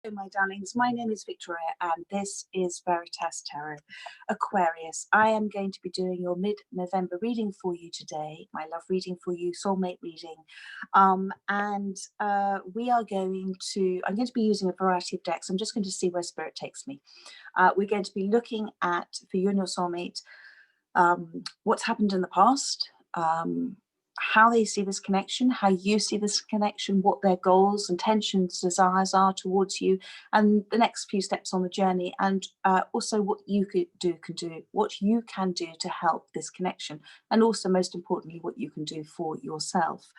Hello, my darlings. My name is Victoria, and this is Veritas Tarot. Aquarius, I am going to be doing your mid-November reading for you today, my love reading for you, soulmate reading. We are going to, I'm going to be using a variety of decks. I'm just going to see where Spirit takes me. We're going to be looking at, for you and your soulmate, what's happened in the past, how they see this connection, how you see this connection, what their goals, intentions, desires are towards you, and the next few steps on the journey, and also what you can do to help this connection, and also most importantly what you can do for yourself,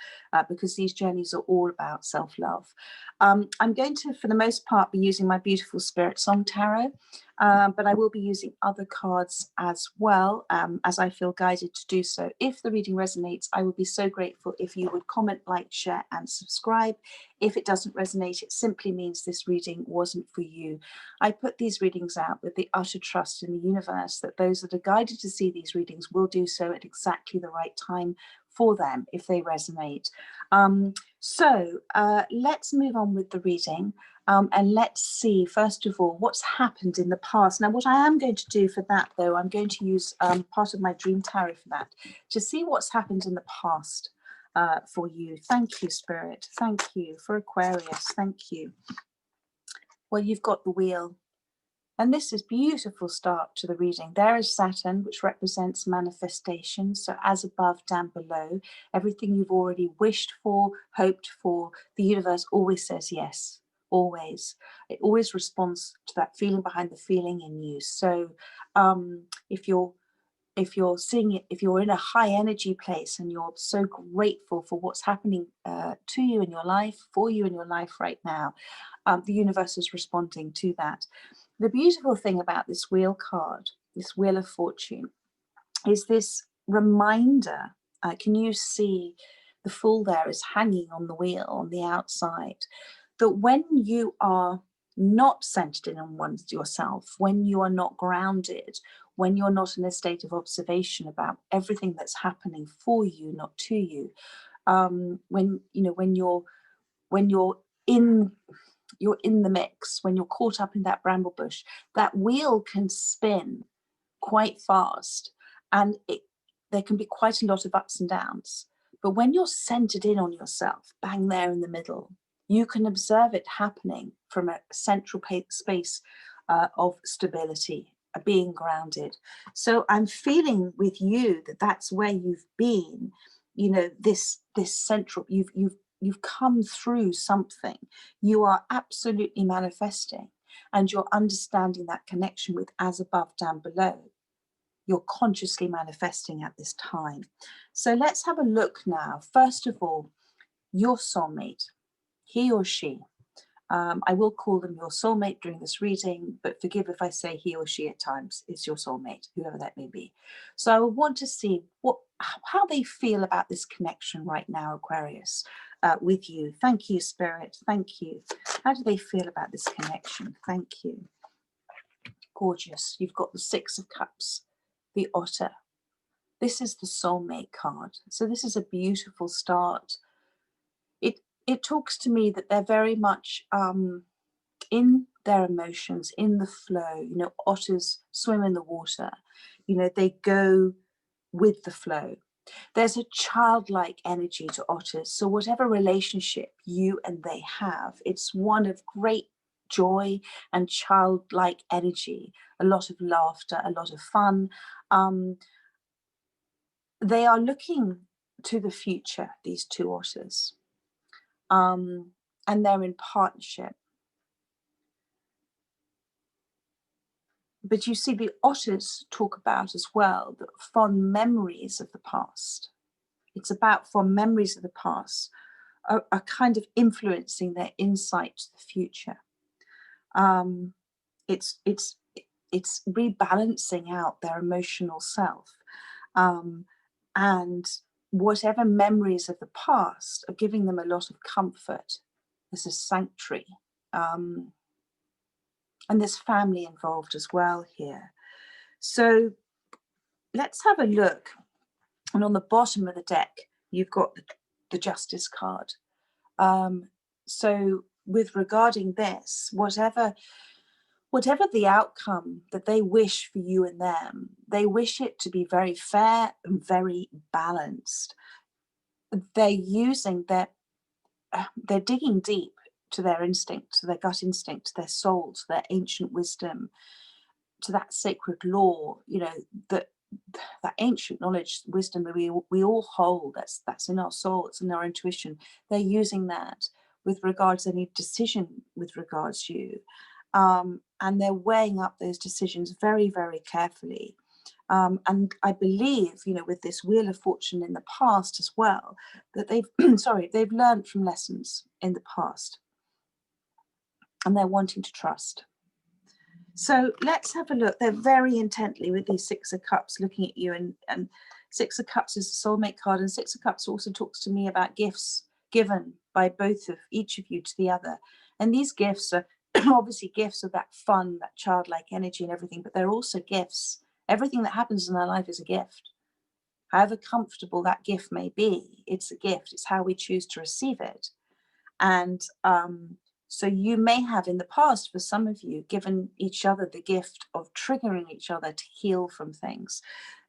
because these journeys are all about self-love. I'm going to, for the most part, be using my beautiful Spirit Song Tarot, but I will be using other cards as well, as I feel guided to do so. If the reading resonates, I would be so grateful if you would comment, like, share and subscribe. If it doesn't resonate, it simply means this reading wasn't for you. I put these readings out with the utter trust in the universe that those that are guided to see these readings will do so at exactly the right time for them if they resonate. Let's move on with the reading. And let's see, first of all, what's happened in the past. Now, what I am going to do for that, though, I'm going to use part of my Dream Tarot for that, to see what's happened in the past for you. Thank you, Spirit. Thank you for Aquarius. Thank you. Well, you've got the wheel. And this is a beautiful start to the reading. There is Saturn, which represents manifestation. So as above, down below, everything you've already wished for, hoped for, the universe always says yes. Always. It always responds to that feeling behind the feeling in you. So if you're seeing it, if you're in a high energy place and you're so grateful for what's happening to you in your life, for you in your life right now, the universe is responding to that. The beautiful thing about this wheel card, this Wheel of Fortune, is this reminder. Can you see the Fool there is hanging on the wheel on the outside? That when you are not centered in on yourself, when you are not grounded, when you're not in a state of observation about everything that's happening for you, not to you, when you're in the mix, when you're caught up in that bramble bush, that wheel can spin quite fast, and there can be quite a lot of ups and downs. But when you're centered in on yourself, bang there in the middle, you can observe it happening from a central space of stability, being grounded. So I'm feeling with you that that's where you've been, you know, this central, you've come through something. You are absolutely manifesting, and you're understanding that connection with as above, down below. You're consciously manifesting at this time. So let's have a look now. First of all, your soulmate, he or she. I will call them your soulmate during this reading, but forgive if I say he or she at times is your soulmate, whoever that may be. So I want to see how they feel about this connection right now, Aquarius, with you. Thank you, Spirit. Thank you. How do they feel about this connection? Thank you. Gorgeous. You've got the Six of Cups, the Otter. This is the soulmate card. So this is a beautiful start. It talks to me that they're very much in their emotions, in the flow. You know, otters swim in the water. You know, they go with the flow. There's a childlike energy to otters. So whatever relationship you and they have, it's one of great joy and childlike energy, a lot of laughter, a lot of fun. They are looking to the future, these two otters. And they're in partnership. But you see, the otters talk about as well the fond memories of the past. It's about fond memories of the past are kind of influencing their insight to the future. It's rebalancing out their emotional self. And whatever memories of the past are giving them a lot of comfort. There's a sanctuary. And there's family involved as well here. So let's have a look. And on the bottom of the deck, you've got the Justice card. So with regarding this, whatever the outcome that they wish for you and them, they wish it to be very fair and very balanced. They're using they're digging deep to their instinct, to their gut instinct, to their soul, to their ancient wisdom, to that sacred law, you know, that ancient knowledge, wisdom that we all hold, that's in our soul, it's in our intuition. They're using that with regards to any decision with regards to you. And they're weighing up those decisions very, very carefully. And I believe, you know, with this Wheel of Fortune in the past as well, that they've, they've learned from lessons in the past, and they're wanting to trust. So let's have a look. They're very intently with these Six of Cups looking at you, and Six of Cups is the soulmate card, and Six of Cups also talks to me about gifts given by each of you to the other. And these gifts are obviously gifts of that fun, that childlike energy and everything, but they're also gifts. Everything that happens in our life is a gift. However comfortable that gift may be, it's a gift. It's how we choose to receive it. And so you may have in the past, for some of you, given each other the gift of triggering each other to heal from things.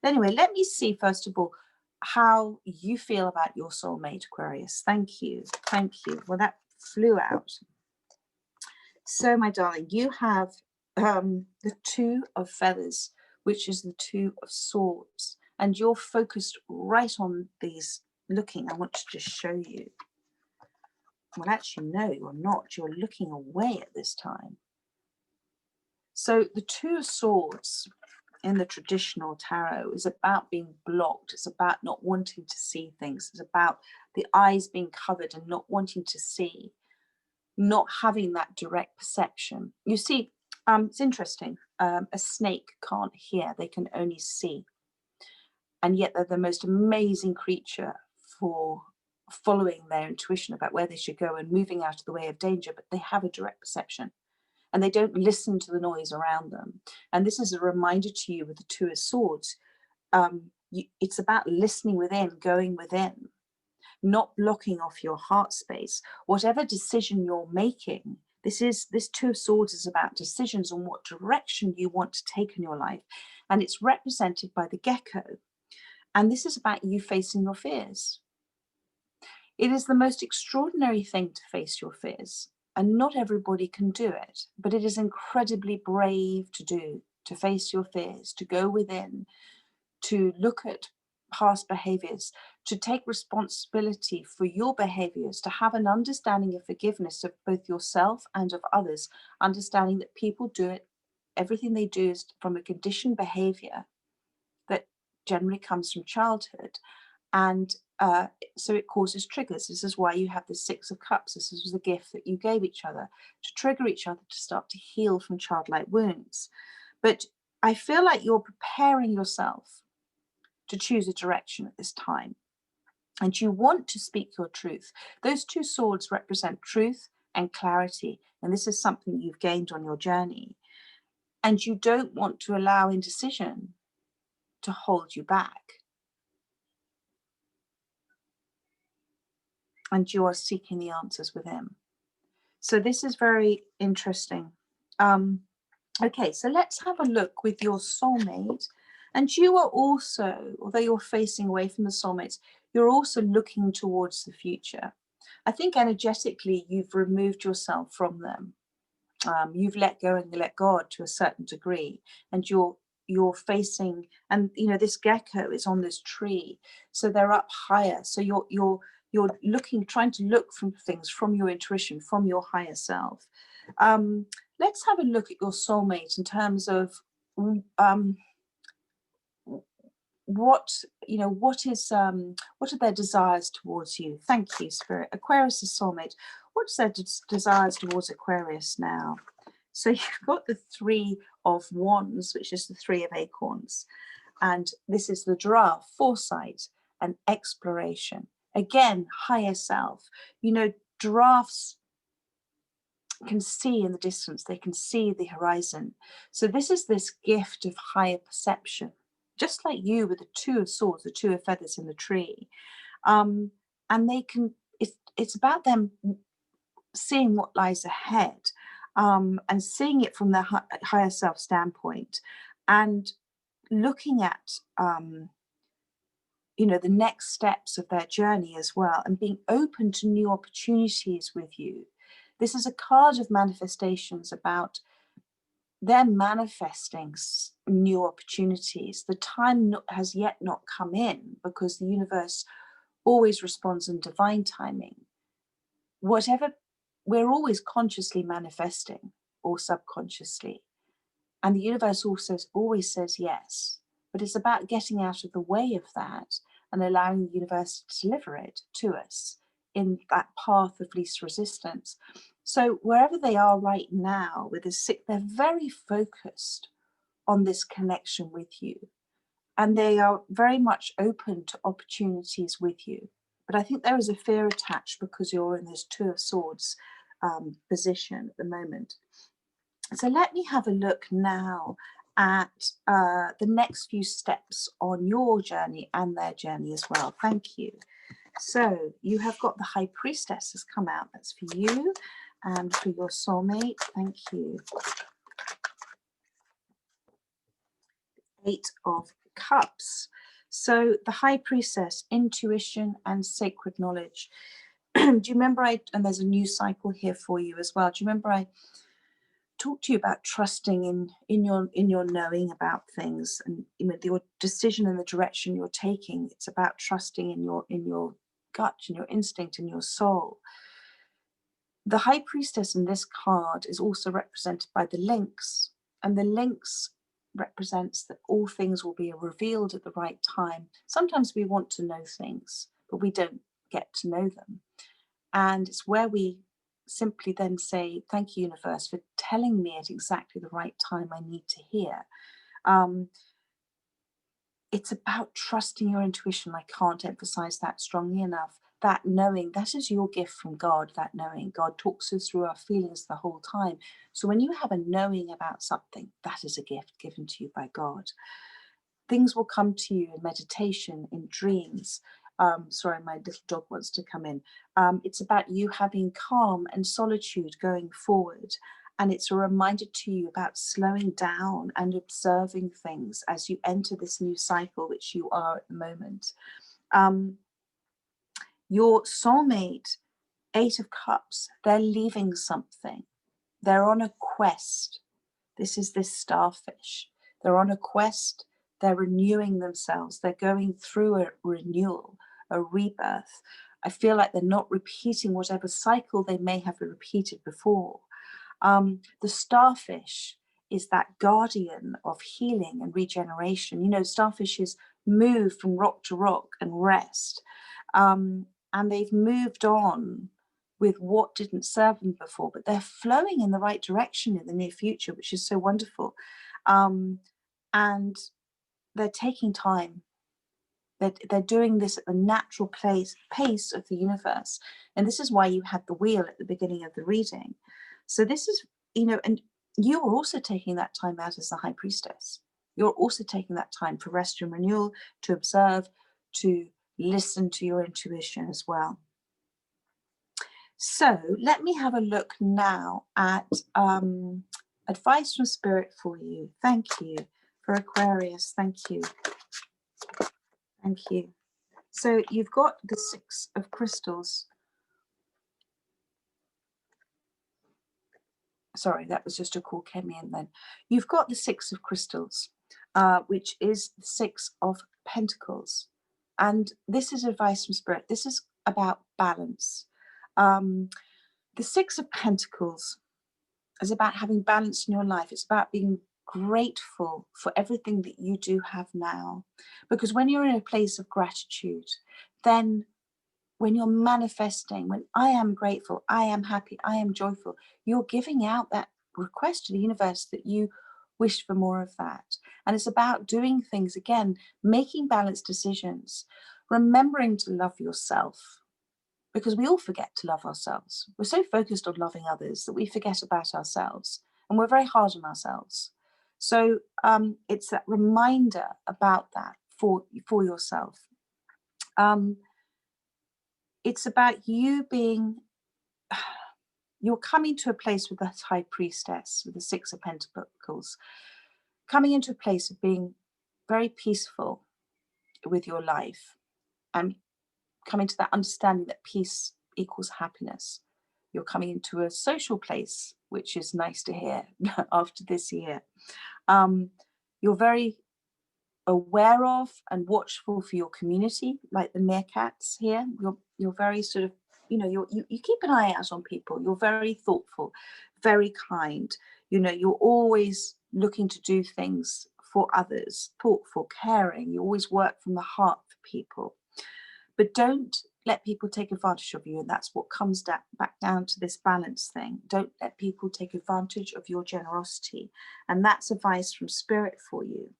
Anyway, let me see, first of all, how you feel about your soulmate, Aquarius. Thank you. Thank you. Well, that flew out. So, my darling, you have the Two of Feathers, which is the Two of Swords, and you're focused right on these looking. I want to just show you. Well, actually, no, you're not. You're looking away at this time. So the Two of Swords in the traditional tarot is about being blocked. It's about not wanting to see things. It's about the eyes being covered and not wanting to see, not having that direct perception. You see, it's interesting. A snake can't hear, they can only see. And yet they're the most amazing creature for following their intuition about where they should go and moving out of the way of danger, but they have a direct perception and they don't listen to the noise around them. And this is a reminder to you with the Two of Swords. It's about listening within, going within, not blocking off your heart space. Whatever decision you're making, this Two of Swords is about decisions on what direction you want to take in your life. And it's represented by the gecko. And this is about you facing your fears. It is the most extraordinary thing to face your fears, and not everybody can do it, but it is incredibly brave to do, to face your fears, to go within, to look at past behaviors, to take responsibility for your behaviors, to have an understanding of forgiveness of both yourself and of others, understanding that people do it, everything they do is from a conditioned behavior that generally comes from childhood. And so it causes triggers. This is why you have the Six of Cups. This was a gift that you gave each other to trigger each other to start to heal from childlike wounds. But I feel like you're preparing yourself to choose a direction at this time. And you want to speak your truth. Those two swords represent truth and clarity. And this is something you've gained on your journey. And you don't want to allow indecision to hold you back. And you are seeking the answers with him. So this is very interesting. Okay, so let's have a look with your soulmate. And you are also, although you're facing away from the soulmates, you're also looking towards the future. I think energetically you've removed yourself from them. You've let go and let God to a certain degree, and you're facing, and you know, this gecko is on this tree, so they're up higher. So you're looking, trying to look from things from your intuition, from your higher self. Let's have a look at your soulmate in terms of what are their desires towards you. Thank you, Spirit. Aquarius' soulmate. What's their desires towards Aquarius now? So you've got the Three of Wands, which is the Three of Acorns, and this is the giraffe, foresight and exploration. Again, higher self. You know, giraffes can see in the distance, they can see the horizon. So this is this gift of higher perception, just like you with the Two of Swords, the Two of Feathers in the tree. And they can, it's about them seeing what lies ahead, and seeing it from the higher self standpoint, and looking at you know, the next steps of their journey as well, and being open to new opportunities with you. This is a card of manifestations about they're manifesting new opportunities. The time has yet not come in, because the universe always responds in divine timing. Whatever, we're always consciously manifesting or subconsciously, and the universe also always says yes, but it's about getting out of the way of that and allowing the universe to deliver it to us in that path of least resistance. So wherever they are right now with this sick, they're very focused on this connection with you, and they are very much open to opportunities with you. But I think there is a fear attached because you're in this Two of Swords position at the moment. So let me have a look now at the next few steps on your journey and their journey as well. Thank you. So you have got the High Priestess has come out. That's for you and for your soulmate. Thank you. Eight of Cups. So the High Priestess, intuition and sacred knowledge. Do you remember and there's a new cycle here for you as well. Do you remember I talk to you about trusting in your knowing about things, and you know, your decision and the direction you're taking? It's about trusting in your gut and your instinct and your soul. The High Priestess in this card is also represented by the lynx, and the lynx represents that all things will be revealed at the right time. Sometimes we want to know things, but we don't get to know them, and it's where we simply then say, thank you, universe, for telling me at exactly the right time I need to hear. It's about trusting your intuition. I can't emphasize that strongly enough. That knowing, that is your gift from God, that knowing. God talks us through our feelings the whole time. So when you have a knowing about something, that is a gift given to you by God. Things will come to you in meditation, in dreams. Sorry, my little dog wants to come in. It's about you having calm and solitude going forward. And it's a reminder to you about slowing down and observing things as you enter this new cycle, which you are at the moment. Your soulmate, Eight of Cups, they're leaving something. They're on a quest. This is this starfish. They're on a quest. They're renewing themselves. They're going through a renewal, a rebirth. I feel like they're not repeating whatever cycle they may have repeated before. The starfish is that guardian of healing and regeneration. You know, starfishes move from rock to rock and rest. And they've moved on with what didn't serve them before, but they're flowing in the right direction in the near future, which is so wonderful. And they're taking time. They're doing this at the natural pace of the universe. And this is why you had the wheel at the beginning of the reading. So this is, you know, and you are also taking that time out as the High Priestess. You're also taking that time for rest and renewal, to observe, to listen to your intuition as well. So let me have a look now at advice from Spirit for you. Thank you. For Aquarius, thank you. Thank you. So you've got the Six of Crystals. Sorry, that was just a call came in then. You've got the Six of Crystals, which is the Six of Pentacles. And this is advice from Spirit. This is about balance. The Six of Pentacles is about having balance in your life. It's about being grateful for everything that you do have now. Because when you're in a place of gratitude, then when you're manifesting, when I am grateful, I am happy, I am joyful, you're giving out that request to the universe that you wish for more of that. And it's about doing things, again, making balanced decisions, remembering to love yourself, because we all forget to love ourselves. We're so focused on loving others that we forget about ourselves, and we're very hard on ourselves. So it's that reminder about that for yourself. It's about you being you're coming to a place with that High Priestess, with the Six of Pentacles, coming into a place of being very peaceful with your life and coming to that understanding that peace equals happiness. You're coming into a social place, which is nice to hear after this year. You're very aware of and watchful for your community, like the meerkats here. You're very sort of, you know, you keep an eye out on people. You're very thoughtful, very kind. You know, you're always looking to do things for others, thoughtful, caring. You always work from the heart for people. But don't let people take advantage of you. And that's what comes back down to this balance thing. Don't let people take advantage of your generosity. And that's advice from Spirit for you.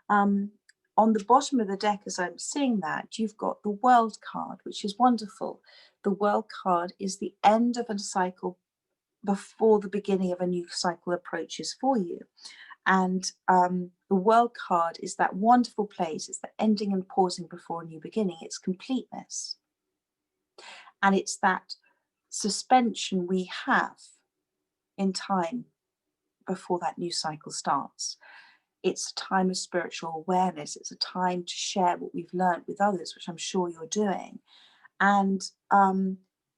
On the bottom of the deck, as I'm seeing that, you've got the World card, which is wonderful. The World card is the end of a cycle before the beginning of a new cycle approaches for you. And the World card is that wonderful place. It's the ending and pausing before a new beginning. It's completeness. And it's that suspension we have in time before that new cycle starts. It's a time of spiritual awareness. It's a time to share what we've learned with others, which I'm sure you're doing. And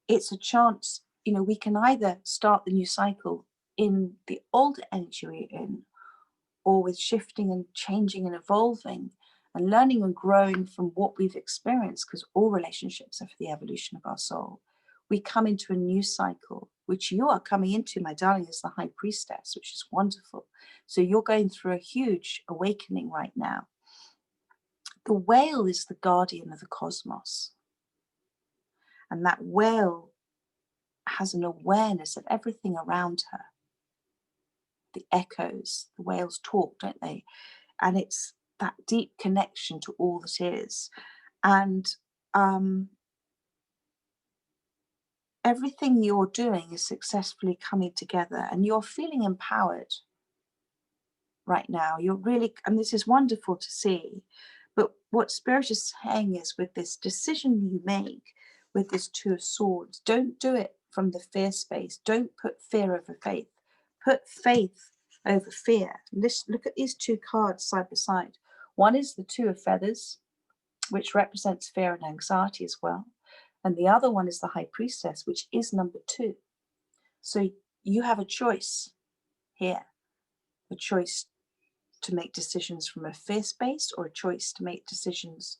it's a chance, you know, we can either start the new cycle in the old energy we're in, or with shifting and changing and evolving and learning and growing from what we've experienced, because all relationships are for the evolution of our soul. We come into a new cycle, which you are coming into, my darling, as the High Priestess, which is wonderful. So you're going through a huge awakening right now. The whale is the guardian of the cosmos. And that whale has an awareness of everything around her. The echoes, the whales talk, don't they? And it's that deep connection to all that is. And everything you're doing is successfully coming together, and you're feeling empowered right now. You're really, and this is wonderful to see. But what Spirit is saying is, with this decision you make, with this Two of Swords, don't do it from the fear space. Don't put fear over faith. Put faith over fear. Look at these two cards side by side. One is the Two of Feathers, which represents fear and anxiety as well. And the other one is the High Priestess, which is number 2. So you have a choice here, a choice to make decisions from a fear space, or a choice to make decisions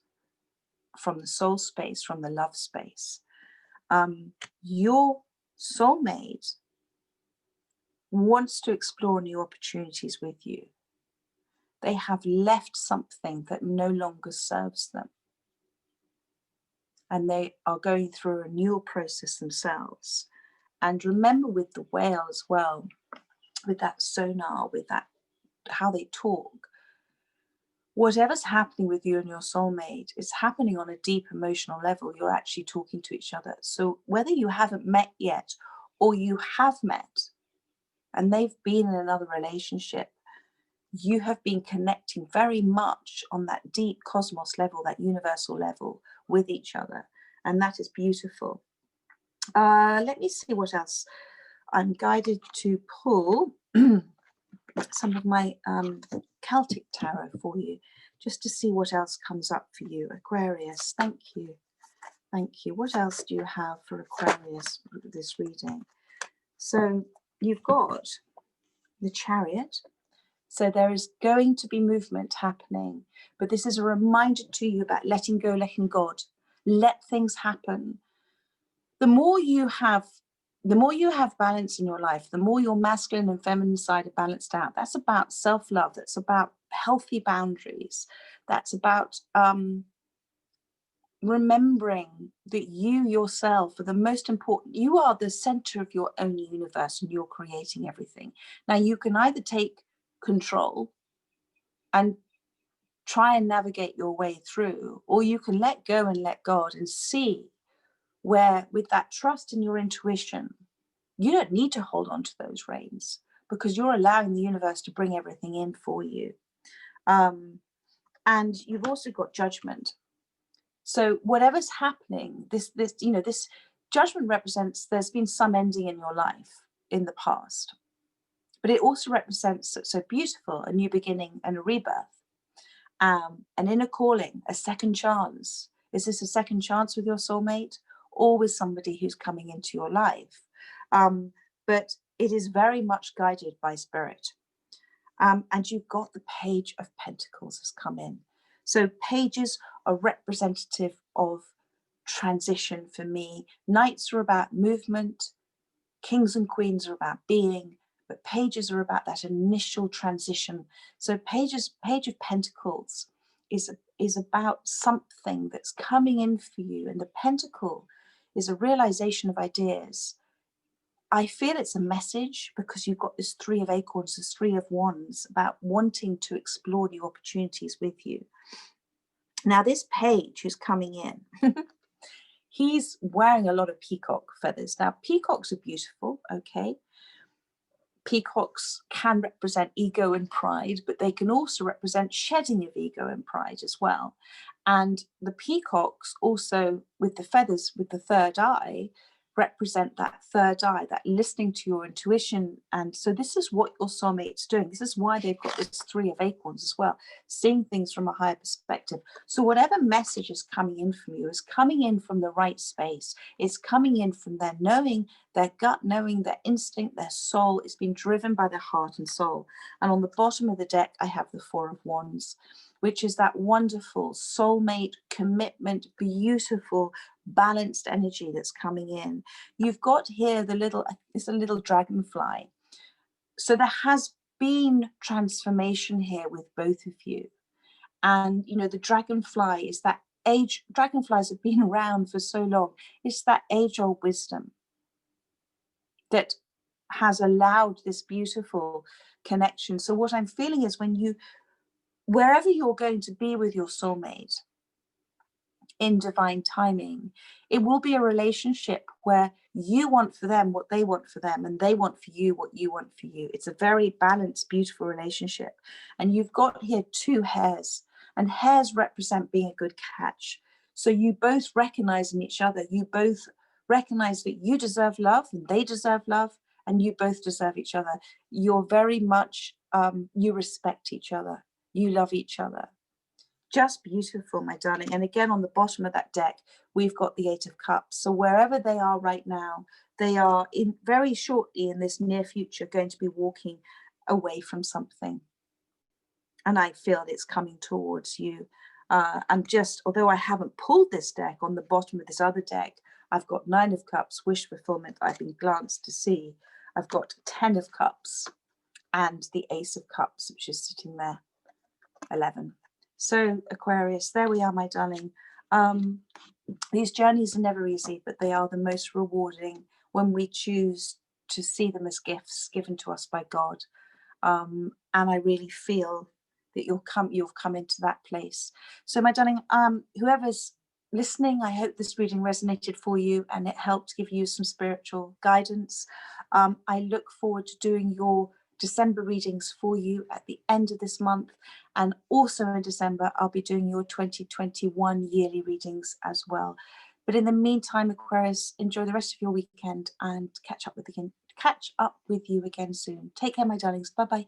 from the soul space, from the love space. Your soulmate wants to explore new opportunities with you. They have left something that no longer serves them. And they are going through a renewal process themselves. And remember, with the whale as well, with that sonar, with that, how they talk, whatever's happening with you and your soulmate is happening on a deep emotional level. You're actually talking to each other. So whether you haven't met yet, or you have met and they've been in another relationship, you have been connecting very much on that deep cosmos level, that universal level with each other. And that is beautiful. Let me see what else. I'm guided to pull some of my Celtic tarot for you, just to see what else comes up for you. Aquarius, thank you. Thank you. What else do you have for Aquarius with this reading? So you've got the Chariot. So there is going to be movement happening, but this is a reminder to you about letting go, letting God. Let things happen. The more you have balance in your life, the more your masculine and feminine side are balanced out. That's about self-love. That's about healthy boundaries. That's about remembering that you yourself are the most important. You are the center of your own universe, and you're creating everything. Now, you can either take control and try and navigate your way through, or you can let go and let God, and see where, with that trust in your intuition, you don't need to hold on to those reins, because you're allowing the universe to bring everything in for you. And you've also got Judgment. So whatever's happening, this Judgment represents there's been some ending in your life in the past, but it also represents so beautiful, a new beginning and a rebirth, an inner calling, a second chance. Is this a second chance with your soulmate or with somebody who's coming into your life? But it is very much guided by spirit. And you've got the Page of Pentacles has come in. So pages are representative of transition for me. Knights are about movement. Kings and queens are about being. But pages are about that initial transition. So Page of Pentacles is about something that's coming in for you. And the pentacle is a realization of ideas. I feel it's a message because you've got this Three of Acorns, this Three of Wands, about wanting to explore new opportunities with you. Now, this page who's coming in, he's wearing a lot of peacock feathers. Now, peacocks are beautiful, okay? Peacocks can represent ego and pride, but they can also represent shedding of ego and pride as well. And the peacocks also, with the feathers, with the third eye, represent that third eye, that listening to your intuition. And so this is what your soulmate's doing. This is why they've got this Three of Acorns as well, seeing things from a higher perspective. So whatever message is coming in from you is coming in from the right space. It's coming in from their knowing, their gut knowing, their instinct, their soul. It's been driven by their heart and soul. And on the bottom of the deck, I have the Four of Wands, which is that wonderful soulmate commitment, beautiful, balanced energy that's coming in. You've got here it's a little dragonfly. So there has been transformation here with both of you. And, you know, the dragonfly is that age, dragonflies have been around for so long. It's that age-old wisdom that has allowed this beautiful connection. So what I'm feeling is wherever you're going to be with your soulmate in divine timing, it will be a relationship where you want for them what they want for them, and they want for you what you want for you. It's a very balanced, beautiful relationship. And you've got here two hares, and hares represent being a good catch. So you both recognize in each other, you both recognize that you deserve love and they deserve love, and you both deserve each other. You're very much, you respect each other. You love each other. Just beautiful, my darling. And again, on the bottom of that deck, we've got the Eight of Cups. So wherever they are right now, they are in very shortly in this near future going to be walking away from something. And I feel it's coming towards you. And just, although I haven't pulled this deck, on the bottom of this other deck, I've got Nine of Cups, wish fulfillment. I've been glanced to see. I've got 10 of Cups and the Ace of Cups, which is sitting there, 11. So Aquarius, there we are, my darling. These journeys are never easy, but they are the most rewarding when we choose to see them as gifts given to us by God. And I really feel that you've come into that place. So my darling, whoever's listening, I hope this reading resonated for you and it helped give you some spiritual guidance. I look forward to doing your December readings for you at the end of this month, and also in December I'll be doing your 2021 yearly readings as well. But in the meantime, Aquarius, enjoy the rest of your weekend and catch up with you again soon. Take care, my darlings. Bye bye.